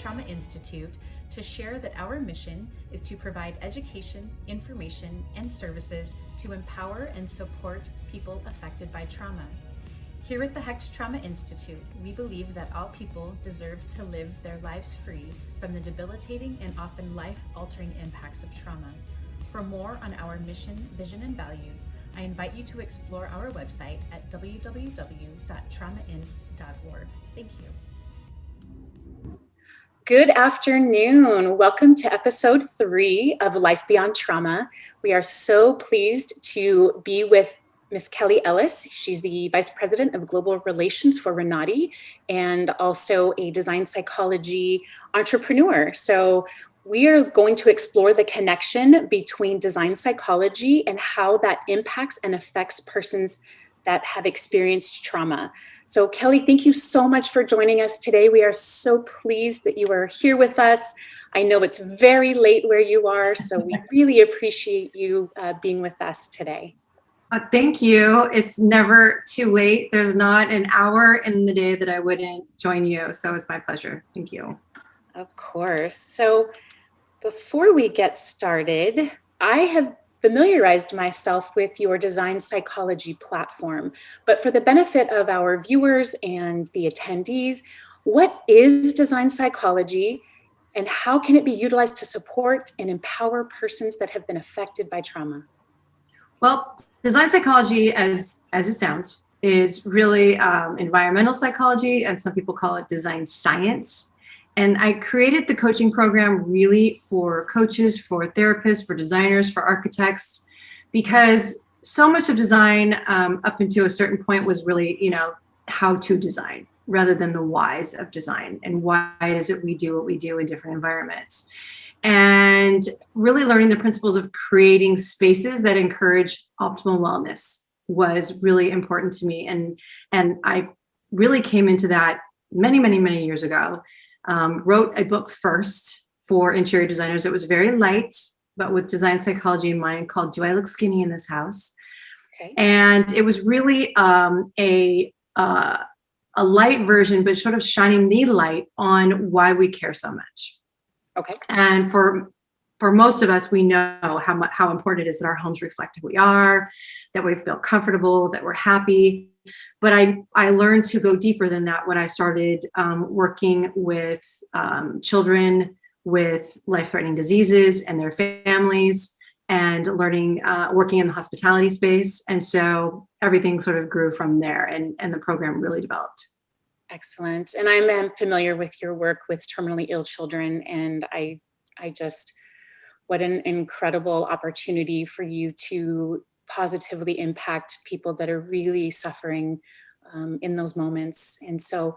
Trauma Institute to share that our mission is to provide education, information, and services to empower and support people affected by trauma. Here at the Hecht Trauma Institute, we believe that all people deserve to live their lives free from the debilitating and often life-altering impacts of trauma. For more on our mission, vision, and values, I invite you to explore our website at www.traumainst.org. Thank you. Good afternoon. Welcome to episode 3 of Life Beyond Trauma. We are so pleased to be with Ms. Kelli Ellis. She's the Vice President of Global Relations for Renati and also a design psychology entrepreneur. So we are going to explore the connection between design psychology and how that impacts and affects persons that have experienced trauma. So Kelli, thank you so much for joining us today. We are so pleased that you are here with us. I know it's very late where you are, so we really appreciate you being with us today. Thank you. It's never too late. There's not an hour in the day that I wouldn't join you. So it's my pleasure. Thank you. Of course. So before we get started, I have familiarized myself with your design psychology platform, but for the benefit of our viewers and the attendees, what is design psychology and how can it be utilized to support and empower persons that have been affected by trauma? Well, design psychology, as it sounds, is really environmental psychology, and some people call it design science. And I created the coaching program really for coaches, for therapists, for designers, for architects, because so much of design up until a certain point was really, how to design rather than the whys of design and why is it we do what we do in different environments. And really learning the principles of creating spaces that encourage optimal wellness was really important to me. And I really came into that many, many, many years ago. Wrote a book first for interior designers. It was very light, but with design psychology in mind, called Do I Look Skinny in This House? Okay. And it was really a light version, but sort of shining the light on why we care so much. Okay. And for most of us, we know how important it is that our homes reflect who we are, that we feel comfortable, that we're happy. But I learned to go deeper than that when I started working with children with life-threatening diseases and their families, and learning, working in the hospitality space. And so everything sort of grew from there, and the program really developed. Excellent. And I'm familiar with your work with terminally ill children, and I just, what an incredible opportunity for you to positively impact people that are really suffering in those moments. And so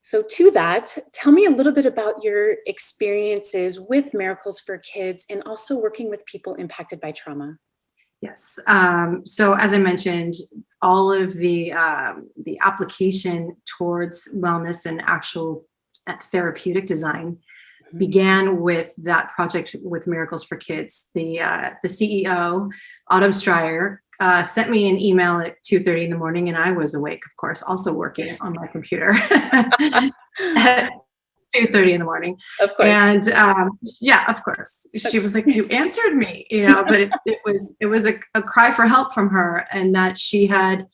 to that, tell me a little bit about your experiences with Miracles for Kids and also working with people impacted by trauma. Yes. So as I mentioned, all of the application towards wellness and actual therapeutic design began with that project with Miracles for Kids. The CEO, Autumn Stryer, sent me an email at 2:30 in the morning, and I was awake, of course, also working on my computer at 2:30 in the morning. Of course. And yeah, of course, she was like, "You answered me," but it was a cry for help from her, and that she had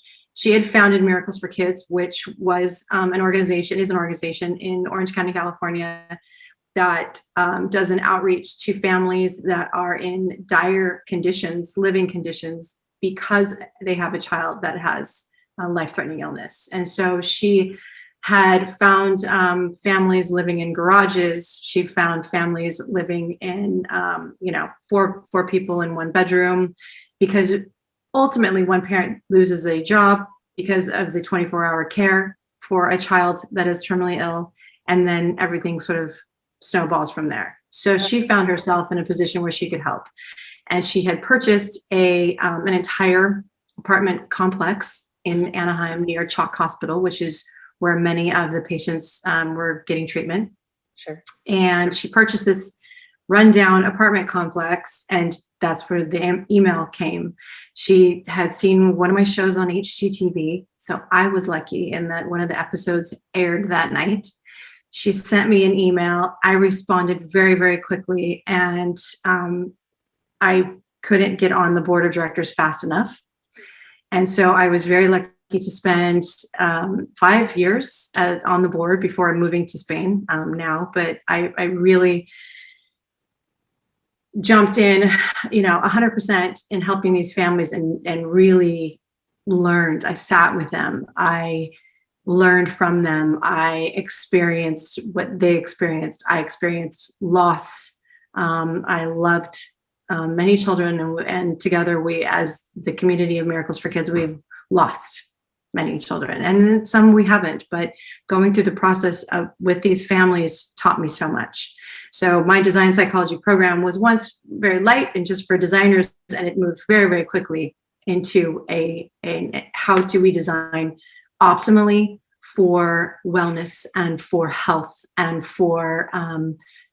founded Miracles for Kids, which was an organization in Orange County, California, that does an outreach to families that are in dire conditions, living conditions, because they have a child that has a life-threatening illness. And so she had found families living in garages. She found families living in, four people in one bedroom, because ultimately one parent loses a job because of the 24-hour care for a child that is terminally ill, and then everything sort of snowballs from there. So she found herself in a position where she could help. And she had purchased an entire apartment complex in Anaheim near Chalk Hospital, which is where many of the patients were getting treatment. Sure. And she purchased this rundown apartment complex, and that's where the email came. She had seen one of my shows on HGTV, so I was lucky in that one of the episodes aired that night. She sent me an email. I responded very, very quickly, and I couldn't get on the board of directors fast enough. And so I was very lucky to spend 5 years on the board before moving to Spain now. But I really jumped in, 100% in helping these families, and really learned. I sat with them. I learned from them. I experienced what they experienced. I experienced loss. I loved many children, and together we, as the community of Miracles for Kids, we've lost many children, and some we haven't. But going through the process with these families taught me so much. So my design psychology program was once very light and just for designers, and it moved very, very quickly into a how do we design optimally for wellness and for health and for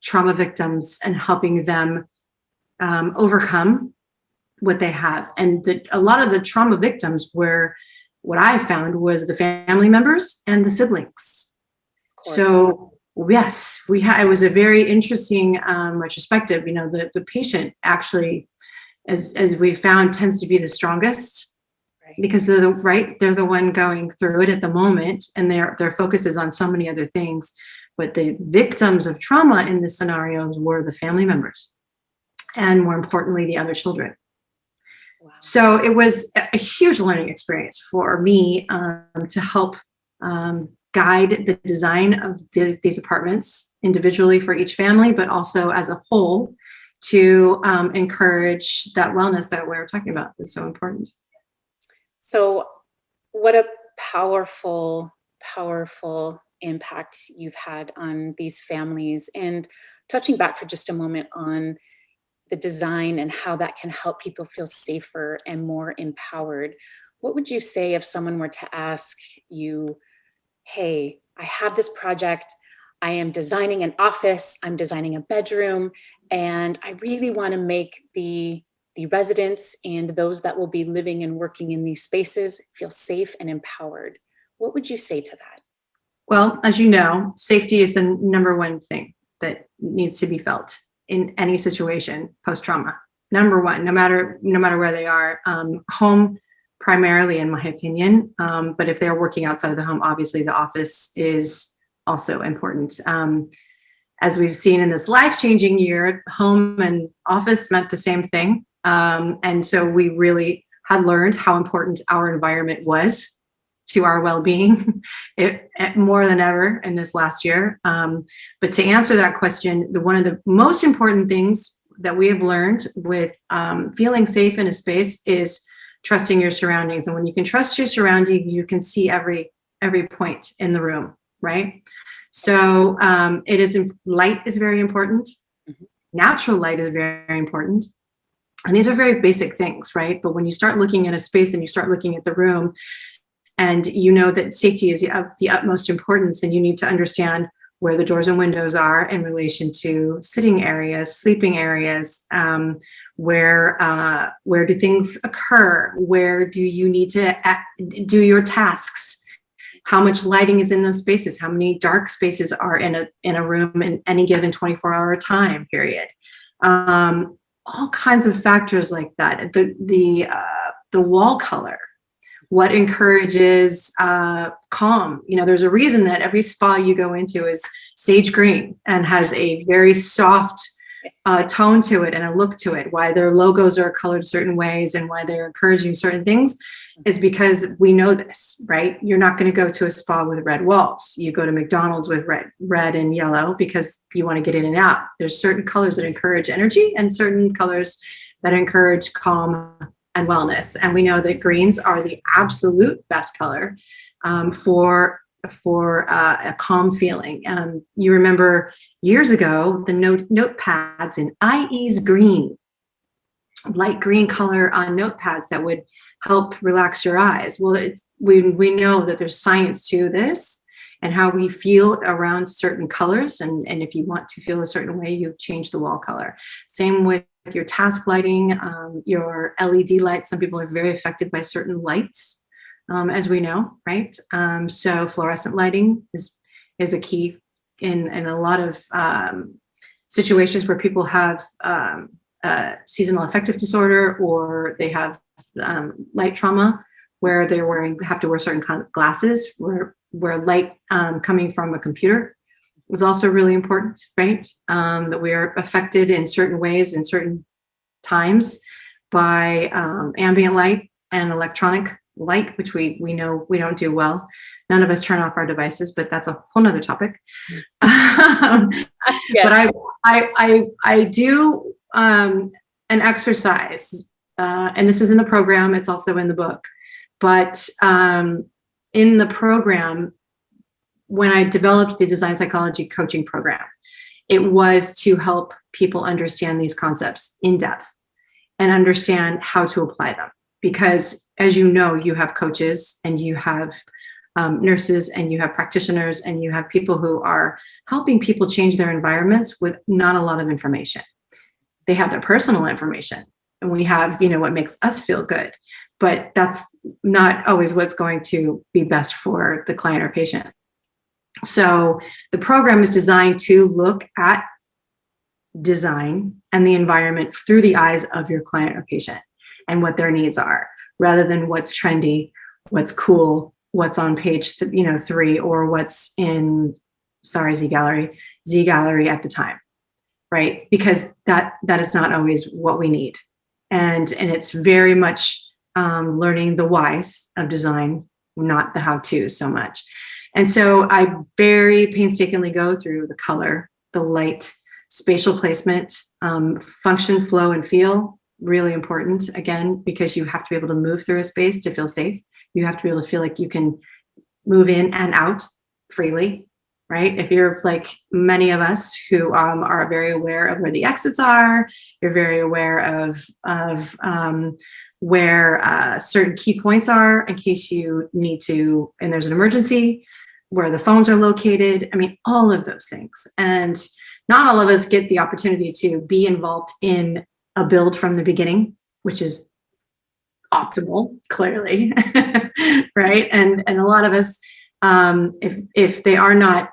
trauma victims, and helping them overcome what they have. And a lot of the trauma victims were, what I found was the family members and the siblings. So yes, it was a very interesting retrospective. The patient actually, as we found, tends to be the strongest, right? Because they're the one going through it at the moment, and their focus is on so many other things. But the victims of trauma in the scenarios were the family members, and more importantly, the other children. Wow. So it was a huge learning experience for me to help guide the design of these apartments individually for each family, but also as a whole to encourage that wellness that we're talking about is so important. So what a powerful, powerful impact you've had on these families. And touching back for just a moment on the design and how that can help people feel safer and more empowered, what would you say if someone were to ask you, hey, I have this project, I am designing an office, I'm designing a bedroom, and I really want to make the residents and those that will be living and working in these spaces feel safe and empowered. What would you say to that? Well, as you know, safety is the number one thing that needs to be felt in any situation post-trauma. Number one, no matter where they are. Home primarily, in my opinion, but if they're working outside of the home, obviously the office is also important. As we've seen in this life-changing year, home and office meant the same thing. And so we really had learned how important our environment was to our well-being more than ever in this last year. But to answer that question, one of the most important things that we have learned with feeling safe in a space is trusting your surroundings. And when you can trust your surroundings, you can see every point in the room, right? So light is very important. Mm-hmm. Natural light is very important. And these are very basic things, right? But when you start looking at a space and you start looking at the room, and you know that safety is of the utmost importance, then you need to understand where the doors and windows are in relation to sitting areas, sleeping areas, where do things occur? Where do you need to do your tasks? How much lighting is in those spaces? How many dark spaces are in a room in any given 24-hour time period? All kinds of factors like that. The wall color. What encourages calm? There's a reason that every spa you go into is sage green and has a very soft tone to it and a look to it. Why their logos are colored certain ways and why they're encouraging certain things is because we know this, right? You're not going to go to a spa with red walls. You go to McDonald's with red and yellow because you want to get in and out. There's certain colors that encourage energy and certain colors that encourage calm and wellness. And we know that greens are the absolute best color for a calm feeling. You remember years ago, the notepads in IE's green, light green color on notepads that would help relax your eyes. Well, we know that there's science to this and how we feel around certain colors. And if you want to feel a certain way, you change the wall color. Same with your task lighting, your LED lights. Some people are very affected by certain lights, as we know, right? So fluorescent lighting is a key in a lot of situations where people have seasonal affective disorder, or they have light trauma, where have to wear certain kind of glasses, where light coming from a computer was also really important, right? That we are affected in certain ways in certain times by ambient light and electronic light, which we know we don't do well. None of us turn off our devices, but that's a whole nother topic. Yes. But I do an exercise, and this is in the program. It's also in the book. But in the program, when I developed the design psychology coaching program, it was to help people understand these concepts in depth and understand how to apply them. Because as you know, you have coaches and you have nurses and you have practitioners and you have people who are helping people change their environments with not a lot of information. They have their personal information, and we have, what makes us feel good, but that's not always what's going to be best for the client or patient. So the program is designed to look at design and the environment through the eyes of your client or patient and what their needs are, rather than what's trendy, what's cool, what's on page 3, or what's in Z Gallery at the time, right? Because that is not always what we need. And it's very much learning the whys of design, not the how-tos so much. And so I very painstakingly go through the color, the light, spatial placement, function, flow, and feel. Really important, again, because you have to be able to move through a space to feel safe. You have to be able to feel like you can move in and out freely, right? If you're like many of us who are very aware of where the exits are, you're very aware of where certain key points are in case you need to, and there's an emergency, where the phones are located. I mean, all of those things. And not all of us get the opportunity to be involved in a build from the beginning, which is optimal, clearly, right? And a lot of us, if they are not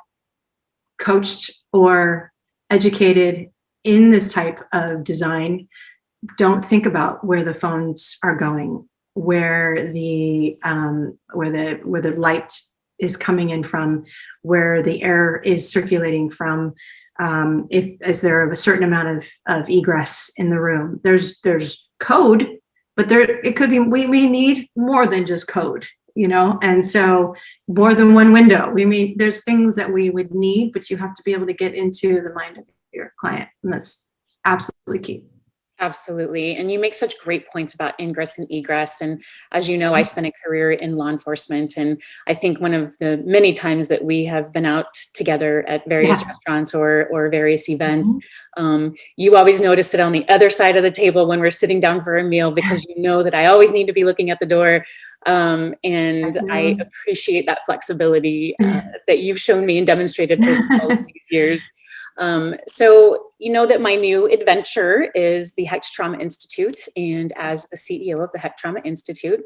coached or educated in this type of design, don't think about where the phones are going, where the light is coming in from, where the air is circulating from. Is there a certain amount of egress in the room? There's code, but it could be, we need more than just code, and so more than one window. There's things that we would need, but you have to be able to get into the mind of your client, and that's absolutely key. Absolutely. And you make such great points about ingress and egress. And as you know, I spent a career in law enforcement. And I think one of the many times that we have been out together at various restaurants or various events, you always notice it on the other side of the table when we're sitting down for a meal, because you know that I always need to be looking at the door. And I appreciate that flexibility that you've shown me and demonstrated over all of these years. So you know that my new adventure is the HECT Trauma Institute, and as the CEO of the HECT Trauma Institute,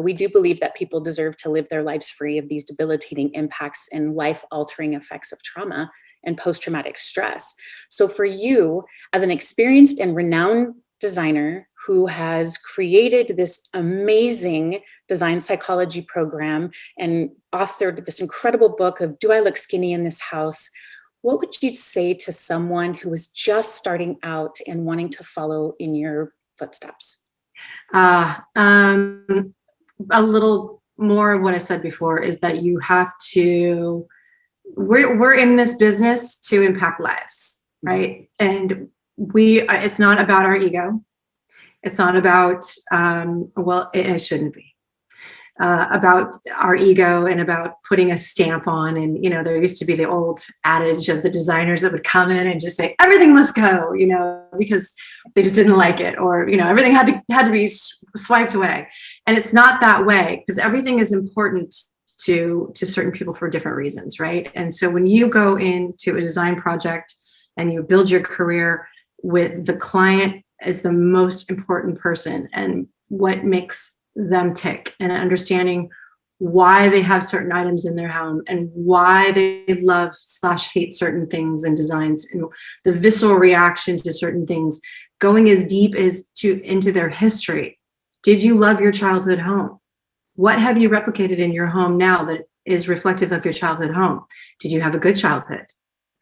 we do believe that people deserve to live their lives free of these debilitating impacts and life-altering effects of trauma and post-traumatic stress. So for you, as an experienced and renowned designer who has created this amazing design psychology program and authored this incredible book of Do I Look Skinny in This House? What would you say to someone who is just starting out and wanting to follow in your footsteps? A little more of what I said before is that you have to, we're in this business to impact lives, right? And it's not about our ego. It's not about, it shouldn't be. About our ego and about putting a stamp on. And, there used to be the old adage of the designers that would come in and just say, everything must go, because they just didn't like it, or, everything had to be swiped away. And it's not that way, because everything is important to certain people for different reasons, right? And so when you go into a design project and you build your career with the client as the most important person and what makes them tick, and understanding why they have certain items in their home and why they love / hate certain things and designs and the visceral reaction to certain things, going as deep as into their history. Did you love your childhood home? What have you replicated in your home now that is reflective of your childhood home? Did you have a good childhood?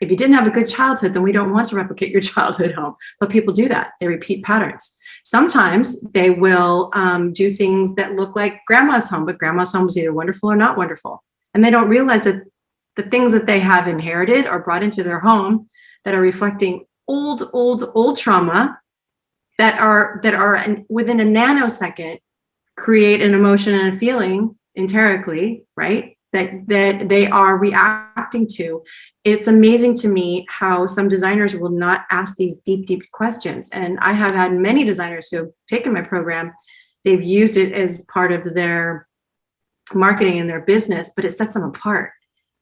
If you didn't have a good childhood, then we don't want to replicate your childhood home. But people do that. They repeat patterns. Sometimes they will do things that look like grandma's home, but grandma's home was either wonderful or not wonderful. And they don't realize that the things that they have inherited or brought into their home that are reflecting old trauma that are within a nanosecond create an emotion and a feeling enterically, right? That they are reacting to. It's amazing to me how some designers will not ask these deep questions. And I have had many designers who have taken my program. They've used it as part of their marketing and their business, but it sets them apart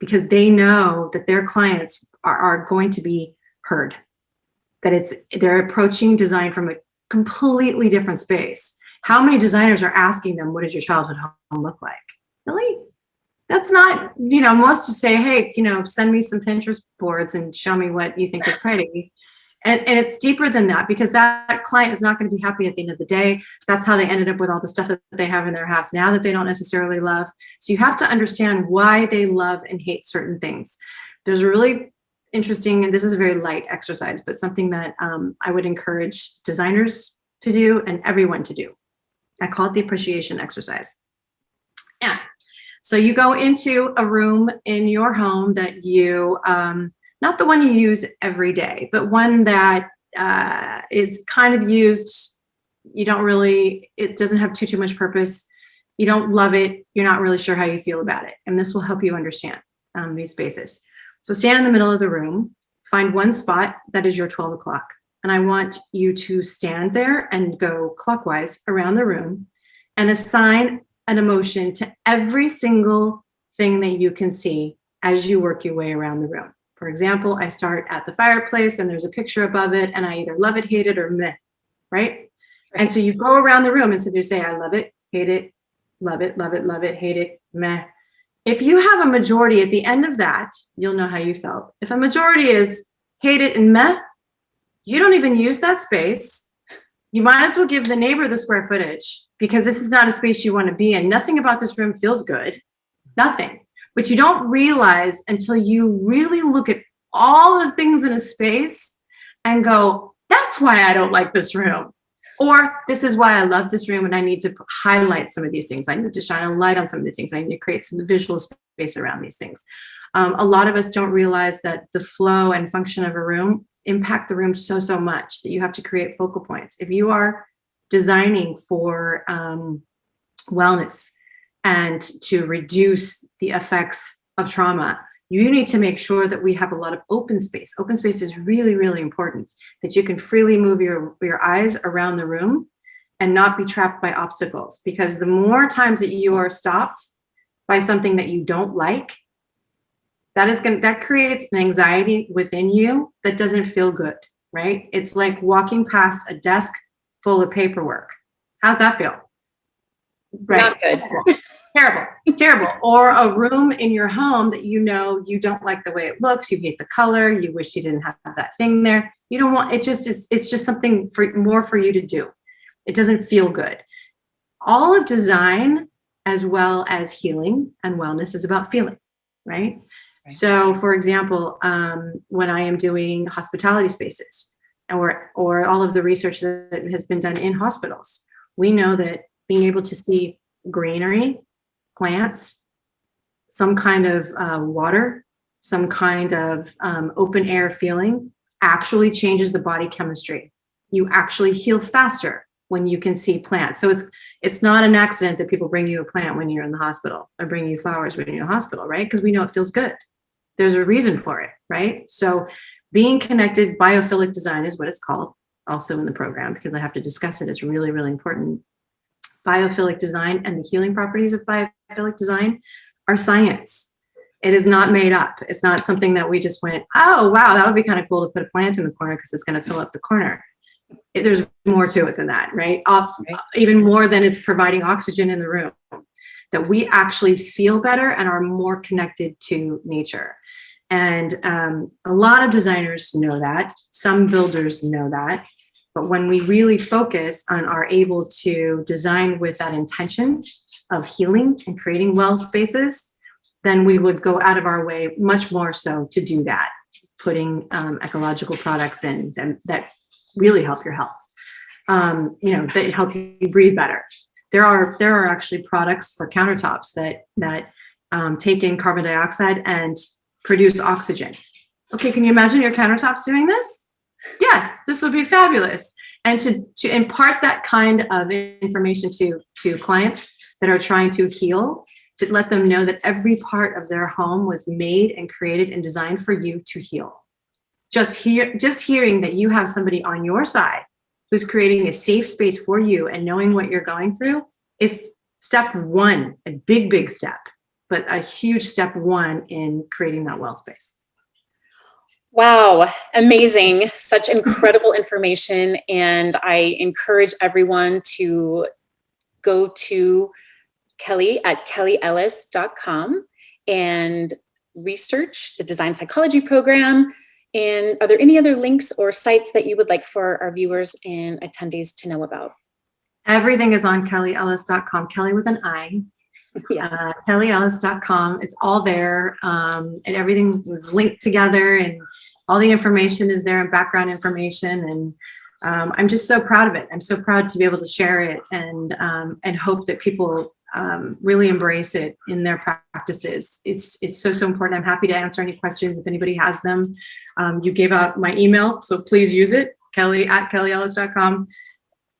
because they know that their clients are going to be heard, that they're approaching design from a completely different space. How many designers are asking them, what does your childhood home look like? Really? That's not, most just say, hey, send me some Pinterest boards and show me what you think is pretty. And it's deeper than that because that client is not going to be happy at the end of the day. That's how they ended up with all the stuff that they have in their house now that they don't necessarily love. So you have to understand why they love and hate certain things. There's a really interesting, and this is a very light exercise, but something that I would encourage designers to do and everyone to do. I call it the appreciation exercise. Yeah. So you go into a room in your home that you, not the one you use every day, but one that is kind of used. You don't really, it doesn't have too much purpose. You don't love it. You're not really sure how you feel about it. And this will help you understand these spaces. So stand in the middle of the room, find one spot that is your 12 o'clock. And I want you to stand there and go clockwise around the room and assign an emotion to every single thing that you can see as you work your way around the room. For example, I start at the fireplace and there's a picture above it and I either love it, hate it, or meh, right? And so you go around the room and so you say, I love it, hate it, love it, hate it, meh. If you have a majority at the end of that, you'll know how you felt. If a majority is hate it and meh, you don't even use that space. You might as well give the neighbor the square footage because this is not a space you want to be in. Nothing about this room feels good, nothing. But you don't realize until you really look at all the things in a space and go, that's why I don't like this room. Or this is why I love this room and I need to highlight some of these things. I need to shine a light on some of these things. I need to create some visual space around these things. A lot of us don't realize that the flow and function of a room impact the room so much that you have to create focal points. If you are designing for wellness and to reduce the effects of trauma, you need to make sure that we have a lot of open space. Open space is really, really important, that you can freely move your eyes around the room and not be trapped by obstacles. Because the more times that you are stopped by something that you don't like, that creates an anxiety within you that doesn't feel good, right? It's like walking past a desk full of paperwork. How's that feel? Right. Not good. Terrible. Or a room in your home that you don't like the way it looks, you hate the color, you wish you didn't have that thing there. You don't want, it's just something more for you to do. It doesn't feel good. All of design, as well as healing and wellness, is about feeling, right? So for example, when I am doing hospitality spaces or all of the research that has been done in hospitals, we know that being able to see greenery, plants, some kind of water, some kind of open air feeling actually changes the body chemistry. You actually heal faster when you can see plants. So it's not an accident that people bring you a plant when you're in the hospital or bring you flowers when you're in the hospital, right? Because we know it feels good. There's a reason for it, right? So being connected, biophilic design is what it's called also in the program, because I have to discuss it. It's really, really important. Biophilic design and the healing properties of biophilic design are science. It is not made up. It's not something that we just went, oh, wow, that would be kind of cool to put a plant in the corner because it's going to fill up the corner. There's more to it than that, right? Even more than it's providing oxygen in the room. that we actually feel better and are more connected to nature. And a lot of designers know that, some builders know that, but when we really focus and are able to design with that intention of healing and creating well spaces, then we would go out of our way much more so to do that, putting ecological products in that really help your health, that help you breathe better. There are actually products for countertops that take in carbon dioxide and produce oxygen. Okay, can you imagine your countertops doing this? Yes, this would be fabulous. And to impart that kind of information to clients that are trying to heal, to let them know that every part of their home was made and created and designed for you to heal. Just hearing that you have somebody on your side who's creating a safe space for you and knowing what you're going through is step one, a big step, but a huge step one in creating that well space. Wow, amazing. Such incredible information. And I encourage everyone to go to Kelli at kelliellis.com and research the design psychology program. And are there any other links or sites that you would like for our viewers and attendees to know about? Everything is on kelliellis.com, Kelli with an I. Yes. kelliellis.com. It's all there. And everything was linked together and all the information is there and background information. And I'm just so proud of it. I'm so proud to be able to share it and hope that people really embrace it in their practices. It's so important. I'm happy to answer any questions if anybody has them. You gave out my email, so please use it, Kelli at kelliellis.com.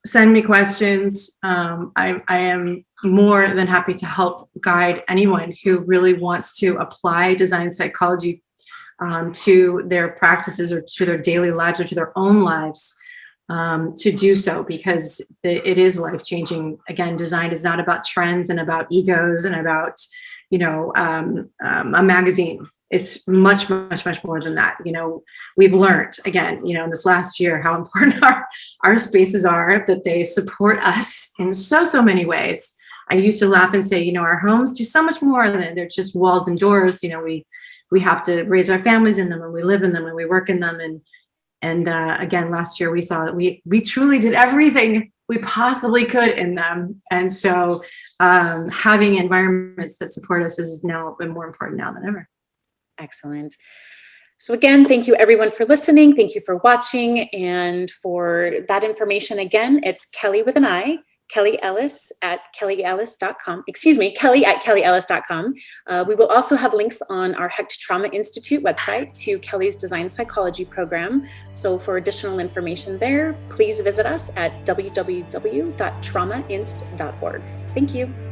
Send me questions. I am more than happy to help guide anyone who really wants to apply design psychology to their practices or to their daily lives or to their own lives, to do so, because it is life-changing. Again, design is not about trends and about egos and about, a magazine. It's much more than that. We've learned, again, in this last year, how important our spaces are, that they support us in so many ways. I used to laugh and say, our homes do so much more than they're just walls and doors. We have to raise our families in them, and we live in them, and we work in them. And again, last year we saw that we truly did everything we possibly could in them. And so having environments that support us is now been more important now than ever. Excellent. So again, thank you everyone for listening. Thank you for watching. And for that information, again, it's Kelli with an I, Kelli Ellis at kelliellis.com. Excuse me, Kelli at kelliellis.com. We will also have links on our Hecht Trauma Institute website to Kelli's design psychology program. So for additional information there, please visit us at www.traumainst.org. Thank you.